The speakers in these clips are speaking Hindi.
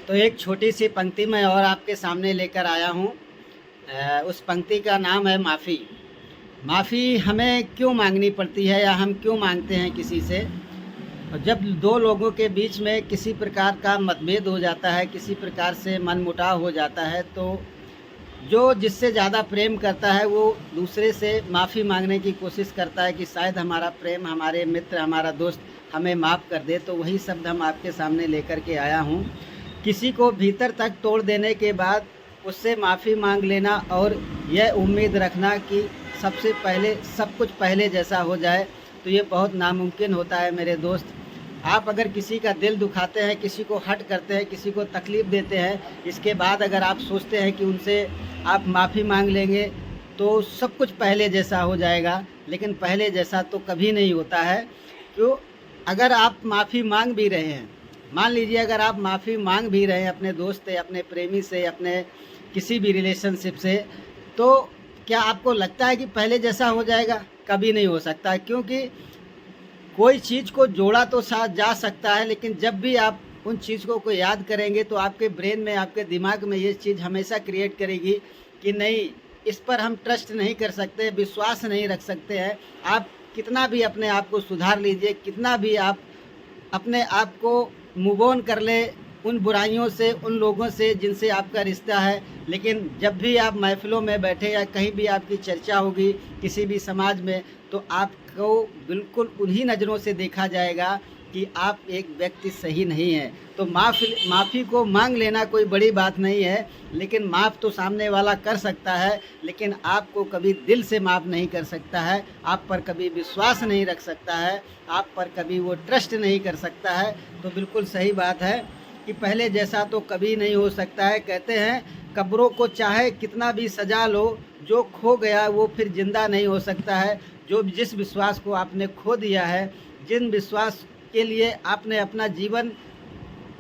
तो एक छोटी सी पंक्ति मैं और आपके सामने लेकर आया हूँ। उस पंक्ति का नाम है माफ़ी। माफ़ी हमें क्यों मांगनी पड़ती है या हम क्यों मांगते हैं किसी से? और जब दो लोगों के बीच में किसी प्रकार का मतभेद हो जाता है, किसी प्रकार से मनमुटाव हो जाता है, तो जो जिससे ज़्यादा प्रेम करता है वो दूसरे से माफ़ी मांगने की कोशिश करता है कि शायद हमारा प्रेम, हमारे मित्र, हमारा दोस्त हमें माफ़ कर दे। तो वही शब्द हम आपके सामने लेकर के आया हूँ। किसी को भीतर तक तोड़ देने के बाद उससे माफ़ी मांग लेना और यह उम्मीद रखना कि सबसे पहले सब कुछ पहले जैसा हो जाए, तो ये बहुत नामुमकिन होता है मेरे दोस्त। आप अगर किसी का दिल दुखाते हैं, किसी को हर्ट करते हैं, किसी को तकलीफ़ देते हैं, इसके बाद अगर आप सोचते हैं कि उनसे आप माफ़ी मांग लेंगे तो सब कुछ पहले जैसा हो जाएगा, लेकिन पहले जैसा तो कभी नहीं होता है। क्यों? अगर आप माफ़ी मांग भी रहे हैं, मान लीजिए अगर आप माफ़ी मांग भी रहे हैं अपने दोस्त से, अपने प्रेमी से, अपने किसी भी रिलेशनशिप से, तो क्या आपको लगता है कि पहले जैसा हो जाएगा? कभी नहीं हो सकता। क्योंकि कोई चीज़ को जोड़ा तो साथ जा सकता है, लेकिन जब भी आप उन चीज़ों को याद करेंगे तो आपके ब्रेन में, आपके दिमाग में ये चीज़ हमेशा क्रिएट करेगी कि नहीं, इस पर हम ट्रस्ट नहीं कर सकते, विश्वास नहीं रख सकते हैं। आप कितना भी अपने आप को सुधार लीजिए, कितना भी आप अपने आप को मूव ऑन कर ले उन बुराइयों से, उन लोगों से जिनसे आपका रिश्ता है, लेकिन जब भी आप महफ़िलों में बैठे या कहीं भी आपकी चर्चा होगी किसी भी समाज में, तो आपको बिल्कुल उन्हीं नज़रों से देखा जाएगा कि आप एक व्यक्ति सही नहीं हैं। तो माफ़ी को मांग लेना कोई बड़ी बात नहीं है, लेकिन माफ़ तो सामने वाला कर सकता है, लेकिन आपको कभी दिल से माफ़ नहीं कर सकता है, आप पर कभी विश्वास नहीं रख सकता है, आप पर कभी वो ट्रस्ट नहीं कर सकता है। तो बिल्कुल सही बात है कि पहले जैसा तो कभी नहीं हो सकता है। कहते हैं कब्रों को चाहे कितना भी सजा लो, जो खो गया वो फिर ज़िंदा नहीं हो सकता है। जो जिस विश्वास को आपने खो दिया है, जिन विश्वास के लिए आपने अपना जीवन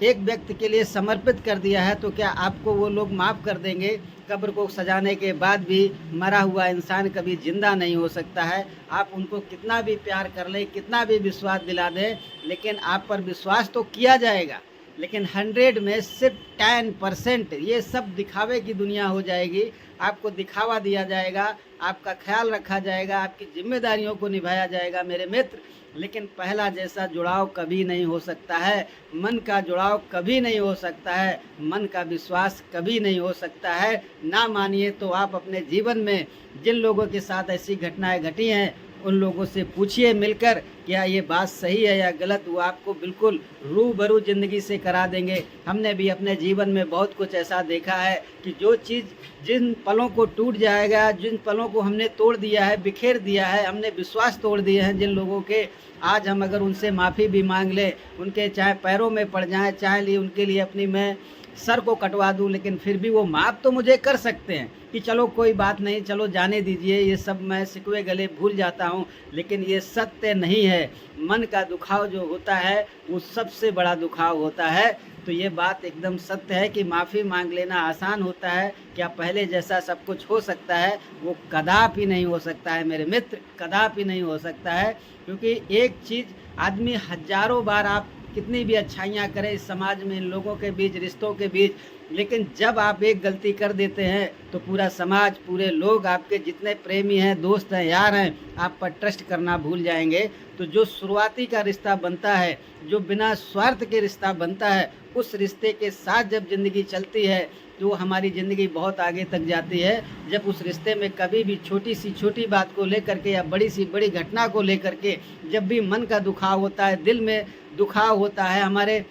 एक व्यक्ति के लिए समर्पित कर दिया है, तो क्या आपको वो लोग माफ़ कर देंगे? कब्र को सजाने के बाद भी मरा हुआ इंसान कभी ज़िंदा नहीं हो सकता है। आप उनको कितना भी प्यार कर लें, कितना भी विश्वास दिला दें, लेकिन आप पर विश्वास तो किया जाएगा, लेकिन 100 में सिर्फ 10% ये सब दिखावे की दुनिया हो जाएगी। आपको दिखावा दिया जाएगा, आपका ख्याल रखा जाएगा, आपकी जिम्मेदारियों को निभाया जाएगा मेरे मित्र, लेकिन पहला जैसा जुड़ाव कभी नहीं हो सकता है। मन का जुड़ाव कभी नहीं हो सकता है, मन का विश्वास कभी नहीं हो सकता है। ना मानिए तो आप अपने जीवन में जिन लोगों के साथ ऐसी घटनाएं घटी हैं, उन लोगों से पूछिए मिलकर, क्या ये बात सही है या गलत। वो आपको बिल्कुल रूबरू ज़िंदगी से करा देंगे। हमने भी अपने जीवन में बहुत कुछ ऐसा देखा है कि जो चीज़ जिन पलों को टूट जाएगा, जिन पलों को हमने तोड़ दिया है, बिखेर दिया है, हमने विश्वास तोड़ दिए हैं जिन लोगों के, आज हम अगर उनसे माफ़ी भी मांग लें, उनके चाहे पैरों में पड़ जाएं, चाहे उनके लिए अपनी मैं सर को कटवा दूं, लेकिन फिर भी वो माफ़ तो मुझे कर सकते हैं कि चलो कोई बात नहीं, चलो जाने दीजिए, ये सब मैं सिकवे गले भूल जाता हूँ। लेकिन ये सत्य नहीं है। मन का दुखाव जो होता है वो सबसे बड़ा दुखाव होता है। तो ये बात एकदम सत्य है कि माफ़ी मांग लेना आसान होता है, क्या पहले जैसा सब कुछ हो सकता है? वो कदापि नहीं हो सकता है मेरे मित्र, कदापि नहीं हो सकता है। क्योंकि एक चीज़, आदमी हज़ारों बार आप कितनी भी अच्छाइयाँ करें इस समाज में, इन लोगों के बीच, रिश्तों के बीच, लेकिन जब आप एक गलती कर देते हैं तो पूरा समाज, पूरे लोग, आपके जितने प्रेमी हैं, दोस्त हैं, यार हैं, आप पर ट्रस्ट करना भूल जाएंगे। तो जो शुरुआती का रिश्ता बनता है, जो बिना स्वार्थ के रिश्ता बनता है, उस रिश्ते के साथ जब ज़िंदगी चलती है तो हमारी ज़िंदगी बहुत आगे तक जाती है। जब उस रिश्ते में कभी भी छोटी सी छोटी बात को लेकर के या बड़ी सी बड़ी घटना को लेकर के जब भी मन का दुखाव होता है, दिल में दुखाव होता है, हमारे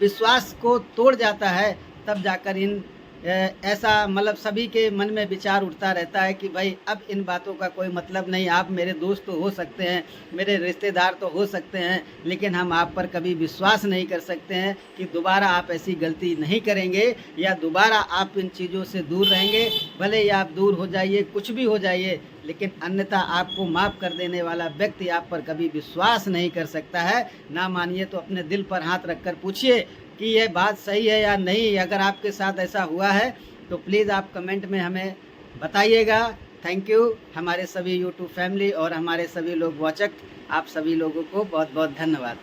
विश्वास को तोड़ जाता है, तब जाकर ऐसा मतलब सभी के मन में विचार उठता रहता है कि भाई अब इन बातों का कोई मतलब नहीं। आप मेरे दोस्त तो हो सकते हैं, मेरे रिश्तेदार तो हो सकते हैं, लेकिन हम आप पर कभी विश्वास नहीं कर सकते हैं कि दोबारा आप ऐसी गलती नहीं करेंगे या दोबारा आप इन चीज़ों से दूर रहेंगे। भले ही आप दूर हो जाइए, कुछ भी हो जाइए, लेकिन अन्यथा आपको माफ़ कर देने वाला व्यक्ति आप पर कभी विश्वास नहीं कर सकता है। ना मानिए तो अपने दिल पर हाथ रखकर पूछिए कि यह बात सही है या नहीं। अगर आपके साथ ऐसा हुआ है तो प्लीज़ आप कमेंट में हमें बताइएगा। थैंक यू हमारे सभी यूट्यूब फैमिली और हमारे सभी लोग वाचक, आप सभी लोगों को बहुत बहुत धन्यवाद।